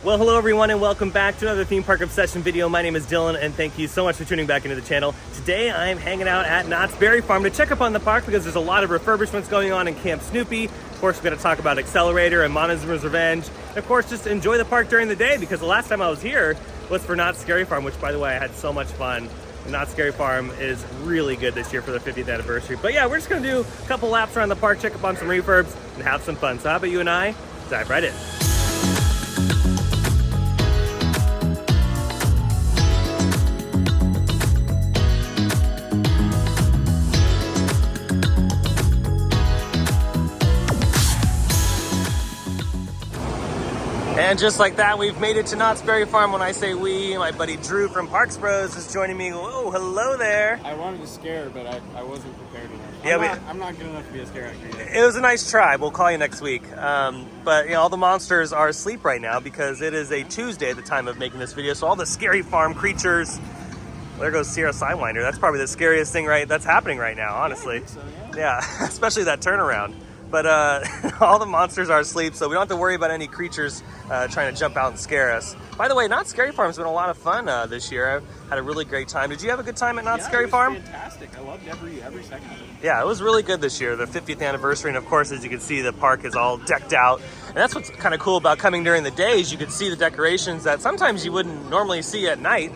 Well, hello everyone and welcome back to another theme park obsession video. My name is Dylan and thank you so much for tuning back into the channel. Today I'm hanging out at Knott's Berry Farm to check up on the park because there's a lot of refurbishments going on in Camp Snoopy. Of course, we're going to talk about Xcelerator and Montezoomas Revenge. And of course, just enjoy the park during the day because the last time I was here was for Knott's Scary Farm, which by the way, I had so much fun. Knott's Scary Farm is really good this year for their 50th anniversary. But yeah, we're just going to do a couple laps around the park, check up on some refurbs, and have some fun. So how about you and I dive right in. And just like that, we've made it to Knott's Berry Farm. When I say we, my buddy Drew from Parks Bros is joining me. Whoa, hello there. I wanted to scare, but I wasn't prepared enough. I'm not good enough to be a scare actor yet. It was a nice try. We'll call you next week. But you know, all the monsters are asleep right now because it is a Tuesday at the time of making this video. So all the Scary Farm creatures. There goes Sierra Sidewinder. That's probably the scariest thing that's happening right now, honestly. Yeah, I think so, yeah, especially that turnaround. But all the monsters are asleep, so we don't have to worry about any creatures trying to jump out and scare us. By the way, Knott's Scary Farm has been a lot of fun this year. I've had a really great time. Did you have a good time at Knott's Scary Farm? Fantastic. I loved every second of it. Yeah, it was really good this year, the 50th anniversary. And of course, as you can see, the park is all decked out. And that's what's kind of cool about coming during the days. You could see the decorations that sometimes you wouldn't normally see at night.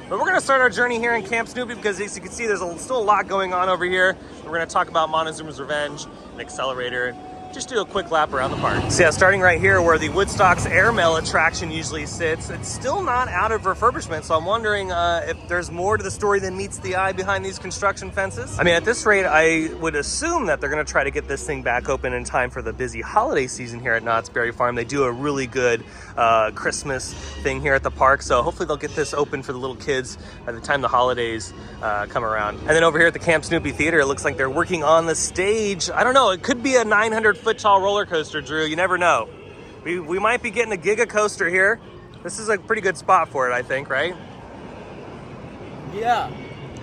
But we're going to start our journey here in Camp Snoopy because as you can see, there's still a lot going on over here. We're going to talk about Montezoomas Revenge and Xcelerator. Just do a quick lap around the park. So yeah, starting right here where the Woodstock's airmail attraction usually sits, it's still not out of refurbishment. So I'm wondering if there's more to the story than meets the eye behind these construction fences. I mean, at this rate, I would assume that they're gonna try to get this thing back open in time for the busy holiday season here at Knott's Berry Farm. They do a really good Christmas thing here at the park. So hopefully they'll get this open for the little kids by the time the holidays come around. And then over here at the Camp Snoopy Theater, it looks like they're working on the stage. I don't know, it could be a 900-foot tall roller coaster, Drew. You never know. We might be getting a giga coaster here. This is a pretty good spot for it, I think, right? Yeah.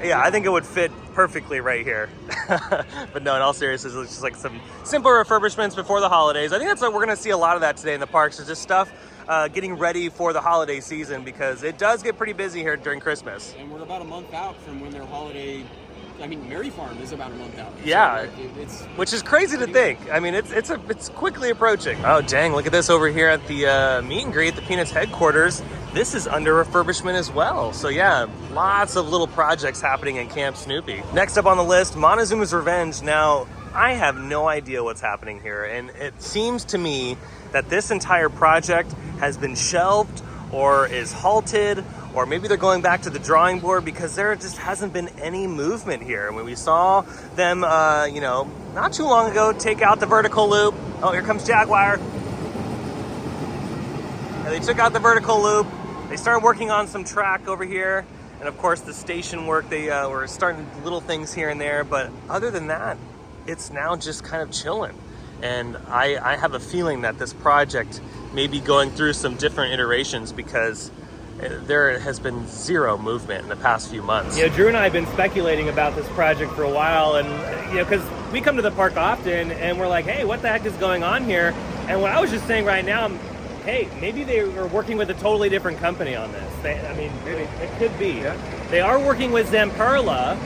Yeah, I think it would fit perfectly right here. But no, in all seriousness, it's just like some simple refurbishments before the holidays. I think that's what we're going to see a lot of that today in the parks, is just stuff getting ready for the holiday season because it does get pretty busy here during Christmas. And we're about a month out from when their holiday... I mean, Merry Farm is about a month out. Yeah, so it's which is crazy to think. I mean, it's quickly approaching. Oh, dang, look at this over here at the meet and greet, the Peanuts headquarters. This is under refurbishment as well. So yeah, lots of little projects happening in Camp Snoopy. Next up on the list, Montezoomas Revenge. Now, I have no idea what's happening here, and it seems to me that this entire project has been shelved or is halted, or maybe they're going back to the drawing board because there just hasn't been any movement here. When we saw them, you know, not too long ago, take out the vertical loop. Oh, here comes Jaguar. And they took out the vertical loop. They started working on some track over here. And of course, the station work, they were starting little things here and there. But other than that, it's now just kind of chilling. And I have a feeling that this project may be going through some different iterations because there has been zero movement in the past few months. You know, Drew and I have been speculating about this project for a while, and you know, because we come to the park often and we're like, hey, what the heck is going on here? And what I was just saying right now, hey, maybe they were working with a totally different company on this. I mean, it could be. Yeah. They are working with Zamperla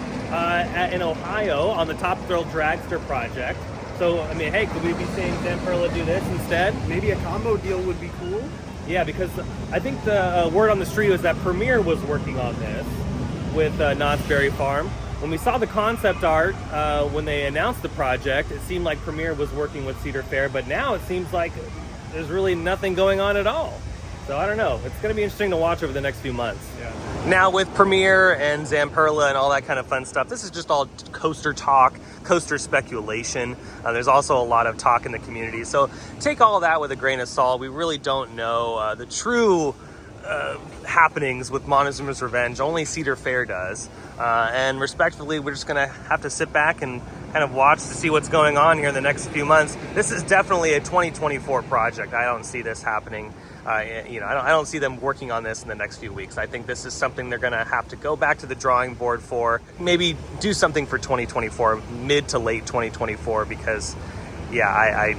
in Ohio on the Top Thrill Dragster project. So, I mean, hey, could we be seeing Zamperla do this instead? Maybe a combo deal would be cool. Yeah, because I think the word on the street was that Premier was working on this with Knott's Berry Farm. When we saw the concept art, when they announced the project, it seemed like Premier was working with Cedar Fair, but now it seems like there's really nothing going on at all. So I don't know. It's going to be interesting to watch over the next few months. Yeah. Now with Premier and Zamperla and all that kind of fun stuff, this is just all coaster talk, coaster speculation. There's also a lot of talk in the community. So take all that with a grain of salt. We really don't know the true happenings with Montezoomas Revenge. Only Cedar Fair does. And respectfully, we're just going to have to sit back and kind of watch to see what's going on here in the next few months. This is definitely a 2024 project. I don't see this happening. You know, I don't see them working on this in the next few weeks. I think this is something they're going to have to go back to the drawing board for. Maybe do something for 2024, mid to late 2024, because, yeah,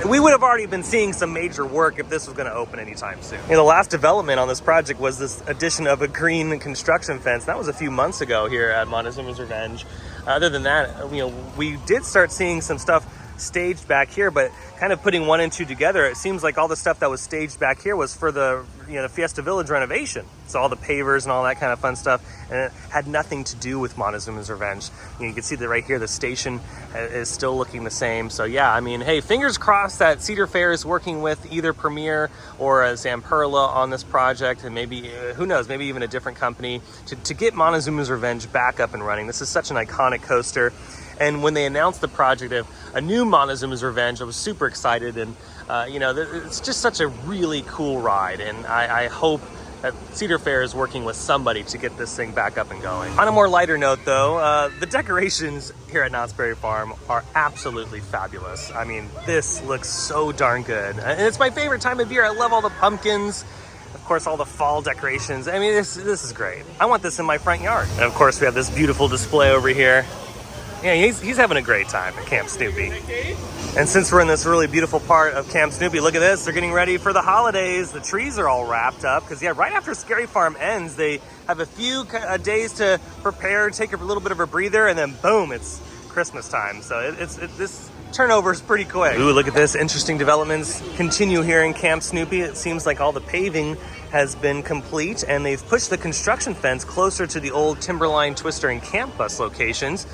we would have already been seeing some major work if this was going to open anytime soon. The last development on this project was this addition of a green construction fence. That was a few months ago here at Montezoomas Revenge. Other than that, we did start seeing some stuff staged back here, but kind of putting one and two together, it seems like all the stuff that was staged back here was for the the Fiesta Village renovation. So all the pavers and all that kind of fun stuff, and it had nothing to do with Montezoomas Revenge. You can see that right here, the station is still looking the same. So yeah, I mean, hey, fingers crossed that Cedar Fair is working with either Premier or Zamperla on this project, and maybe, who knows, maybe even a different company to get Montezoomas Revenge back up and running. This is such an iconic coaster. And when they announced the project of a new Montezoomas Revenge, I was super excited. And, it's just such a really cool ride. And I hope that Cedar Fair is working with somebody to get this thing back up and going. On a more lighter note, though, the decorations here at Knott's Berry Farm are absolutely fabulous. I mean, this looks so darn good. And it's my favorite time of year. I love all the pumpkins. Of course, all the fall decorations. I mean, this is great. I want this in my front yard. And of course, we have this beautiful display over here. Yeah, he's having a great time at Camp Snoopy. And since we're in this really beautiful part of Camp Snoopy, look at this. They're getting ready for the holidays. The trees are all wrapped up because, yeah, right after Scary Farm ends, they have a few days to prepare, take a little bit of a breather, and then boom, it's Christmas time. So this turnover is pretty quick. Ooh, look at this. Interesting developments continue here in Camp Snoopy. It seems like all the paving has been complete, and they've pushed the construction fence closer to the old Timberline, Twister, and Camp Bus locations.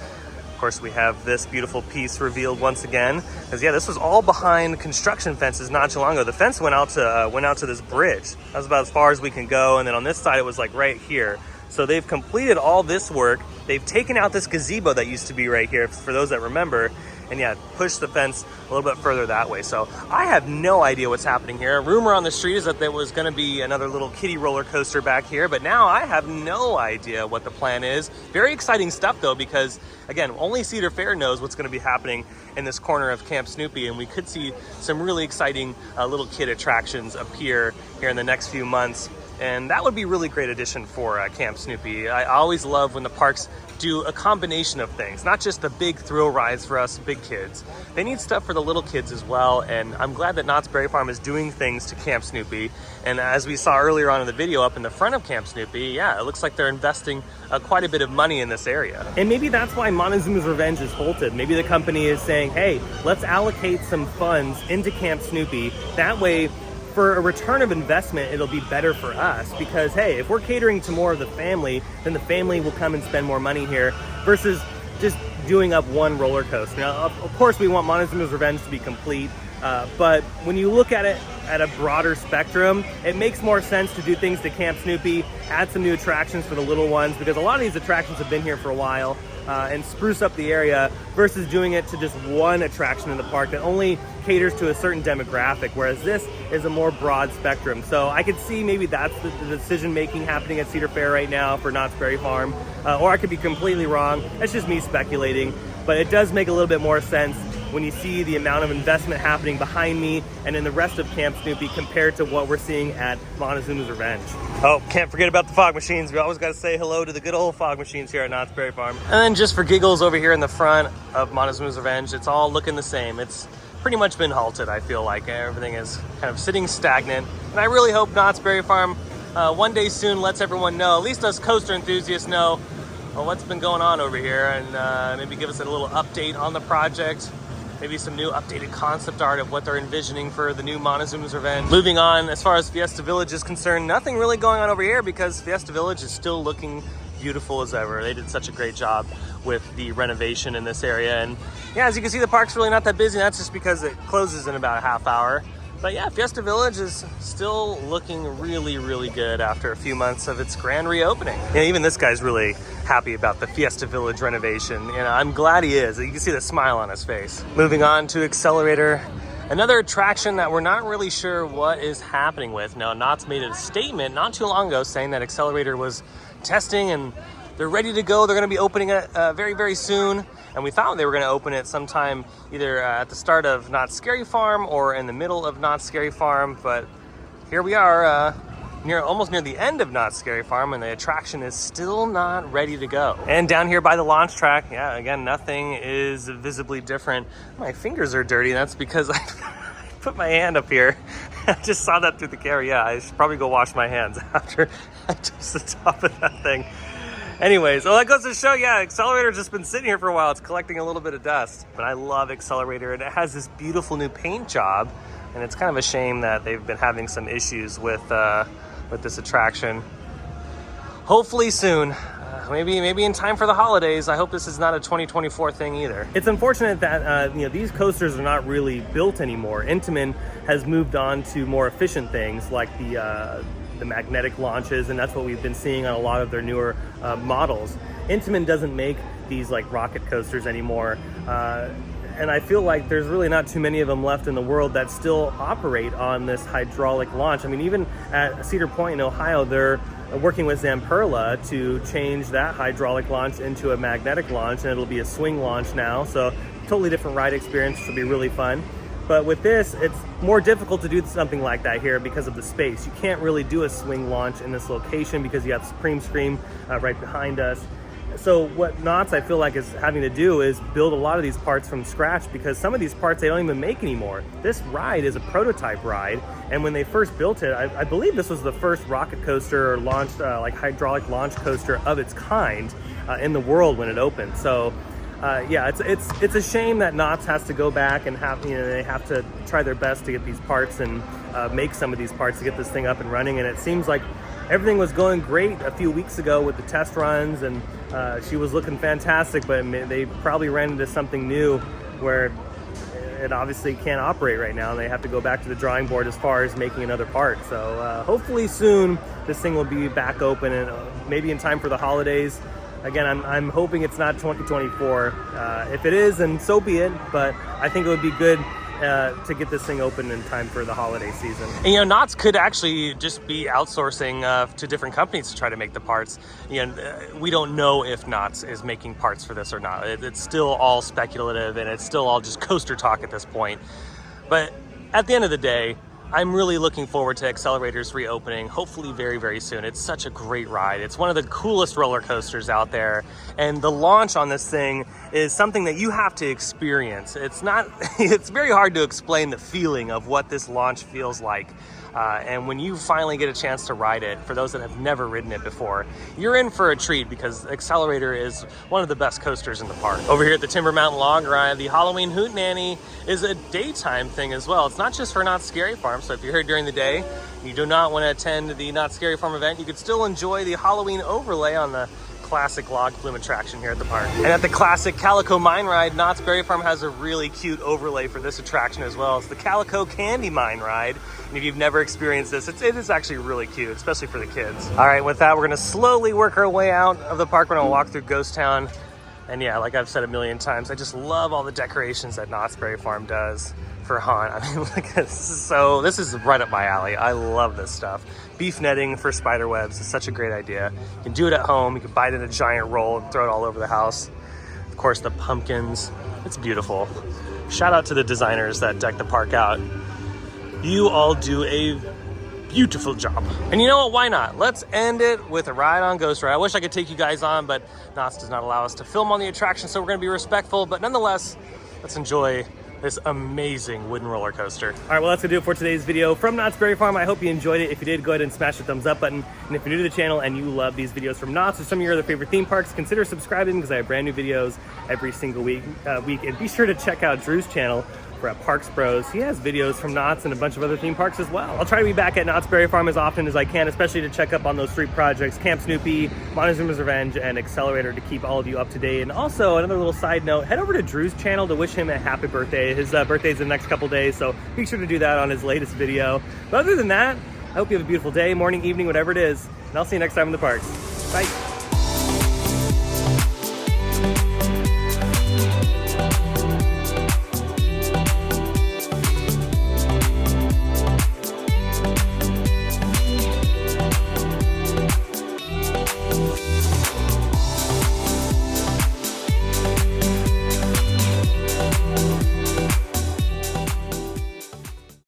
Of course, we have this beautiful piece revealed once again, because yeah, this was all behind construction fences not too long ago. The fence went out to this bridge. That was about as far as we can go, and then on this side it was like right here. So they've completed all this work. They've taken out this gazebo that used to be right here, for those that remember, and yeah, pushed the fence a little bit further that way. So I have no idea what's happening here. A rumor on the street is that there was going to be another little kiddie roller coaster back here, but now I have no idea what the plan is. Very exciting stuff though, because again, only Cedar Fair knows what's going to be happening in this corner of Camp Snoopy, and we could see some really exciting little kid attractions appear here in the next few months. And that would be a really great addition for Camp Snoopy. I always love when the parks do a combination of things, not just the big thrill rides for us big kids. They need stuff for the little kids as well, and I'm glad that Knott's Berry Farm is doing things to Camp Snoopy. And as we saw earlier on in the video up in the front of Camp Snoopy, yeah, it looks like they're investing quite a bit of money in this area. And maybe that's why Montezoomas Revenge is halted. Maybe the company is saying, hey, let's allocate some funds into Camp Snoopy. That way, for a return of investment, it'll be better for us, because hey, if we're catering to more of the family, then the family will come and spend more money here versus just doing up one roller coaster. Now, of course, we want Montezoomas Revenge to be complete, but when you look at it at a broader spectrum, it makes more sense to do things to Camp Snoopy, add some new attractions for the little ones, because a lot of these attractions have been here for a while, and spruce up the area versus doing it to just one attraction in the park that only caters to a certain demographic, whereas this is a more broad spectrum. So I could see maybe that's the decision making happening at Cedar Fair right now for Knott's Berry Farm, or I could be completely wrong. That's just me speculating, but it does make a little bit more sense when you see the amount of investment happening behind me and in the rest of Camp Snoopy compared to what we're seeing at Montezoomas Revenge. Oh, can't forget about the fog machines. We always got to say hello to the good old fog machines here at Knott's Berry Farm. And then just for giggles, over here in the front of Montezoomas Revenge, it's all looking the same. It's pretty much been halted, I feel like. Everything is kind of sitting stagnant. And I really hope Knott's Berry Farm one day soon lets everyone know, at least us coaster enthusiasts know, what's been going on over here, and maybe give us a little update on the project. Maybe some new updated concept art of what they're envisioning for the new Montezoomas Revenge. Moving on, as far as Fiesta Village is concerned, nothing really going on over here because Fiesta Village is still looking beautiful as ever. They did such a great job with the renovation in this area. And yeah, as you can see, the park's really not that busy. That's just because it closes in about a half hour. But yeah, Fiesta Village is still looking really, really good after a few months of its grand reopening. Yeah, even this guy's really happy about the Fiesta Village renovation. I'm glad he is. You can see the smile on his face. Moving on to Xcelerator, another attraction that we're not really sure what is happening with. Now, Knott's made a statement not too long ago saying that Xcelerator was testing and they're ready to go. They're going to be opening it very, very soon. And we thought they were going to open it sometime either at the start of Knott's Scary Farm or in the middle of Knott's Scary Farm. But here we are, almost near the end of Knott's Scary Farm, and the attraction is still not ready to go. And down here by the launch track, yeah, again, nothing is visibly different. My fingers are dirty. That's because put my hand up here. I just saw that through the camera. Yeah, I should probably go wash my hands after I touch the top of that thing. Anyways, well, that goes to show, yeah, Xcelerator's just been sitting here for a while. It's collecting a little bit of dust. But I love Xcelerator, and it has this beautiful new paint job. And it's kind of a shame that they've been having some issues with this attraction. Hopefully soon. Maybe in time for the holidays. I hope this is not a 2024 thing either. It's unfortunate that these coasters are not really built anymore. Intamin has moved on to more efficient things like the magnetic launches, and that's what we've been seeing on a lot of their newer models. Intamin doesn't make these like rocket coasters anymore, and I feel like there's really not too many of them left in the world that still operate on this hydraulic launch. I mean, even at Cedar Point in Ohio, they're working with Zamperla to change that hydraulic launch into a magnetic launch, and it'll be a swing launch now. So totally different ride experience, which will be really fun. But with this, it's more difficult to do something like that here because of the space. You can't really do a swing launch in this location because you have Supreme Scream right behind us. So what Knott's, I feel like, is having to do is build a lot of these parts from scratch, because some of these parts they don't even make anymore. This ride is a prototype ride, and when they first built it, I believe this was the first rocket coaster or launched like hydraulic launch coaster of its kind in the world when it opened. So yeah, it's a shame that Knott's has to go back and they have to try their best to get these parts and make some of these parts to get this thing up and running. And it seems like everything was going great a few weeks ago with the test runs, and she was looking fantastic, but they probably ran into something new where it obviously can't operate right now, and they have to go back to the drawing board as far as making another part. So hopefully soon this thing will be back open, and maybe in time for the holidays. Again, I'm hoping it's not 2024. If it is, then so be it, but I think it would be good to get this thing open in time for the holiday season. And Knott's could actually just be outsourcing to different companies to try to make the parts. We don't know if Knott's is making parts for this or not. It's still all speculative, and it's still all just coaster talk at this point. But at the end of the day, I'm really looking forward to Xcelerator's reopening, hopefully very, very soon. It's such a great ride. It's one of the coolest roller coasters out there. And the launch on this thing is something that you have to experience. It's very hard to explain the feeling of what this launch feels like. And when you finally get a chance to ride it, for those that have never ridden it before, you're in for a treat, because Xcelerator is one of the best coasters in the park. Over here at the Timber Mountain Log Ride, the Halloween Hootenanny is a daytime thing as well. It's not just for Knott's Scary Farm, so if you're here during the day, you do not want to attend the Knott's Scary Farm event, you could still enjoy the Halloween overlay on the classic log flume attraction here at the park. And at the classic Calico Mine Ride, Knott's Berry Farm has a really cute overlay for this attraction as well. It's the Calico Candy Mine Ride. And if you've never experienced this, it is actually really cute, especially for the kids. All right, with that, we're gonna slowly work our way out of the park. We're gonna walk through Ghost Town. And yeah, like I've said a million times, I just love all the decorations that Knott's Berry Farm does for haunt. I mean, look at this. This is right up my alley. I love this stuff. Beef netting for spider webs is such a great idea. You can do it at home. You can buy it in a giant roll and throw it all over the house. Of course, the pumpkins. It's beautiful. Shout out to the designers that deck the park out. You all do a beautiful job. And you know what? Why not? Let's end it with a ride on Ghost Ride. I wish I could take you guys on, but Knott's does not allow us to film on the attraction, so we're going to be respectful. But nonetheless, let's enjoy this amazing wooden roller coaster. All right, well, that's gonna do it for today's video from Knott's Berry Farm. I hope you enjoyed it. If you did, go ahead and smash the thumbs up button. And if you're new to the channel and you love these videos from Knott's or some of your other favorite theme parks, consider subscribing, because I have brand new videos every single week. And be sure to check out Drew's channel for Parks Bros. He has videos from Knott's and a bunch of other theme parks as well. I'll try to be back at Knott's Berry Farm as often as I can, especially to check up on those 3 projects, Camp Snoopy, Montezoomas Revenge, and Xcelerator, to keep all of you up to date. And also, another little side note, head over to Drew's channel to wish him a happy birthday. His birthday's in the next couple days, so be sure to do that on his latest video. But other than that, I hope you have a beautiful day, morning, evening, whatever it is, and I'll see you next time in the parks. Bye.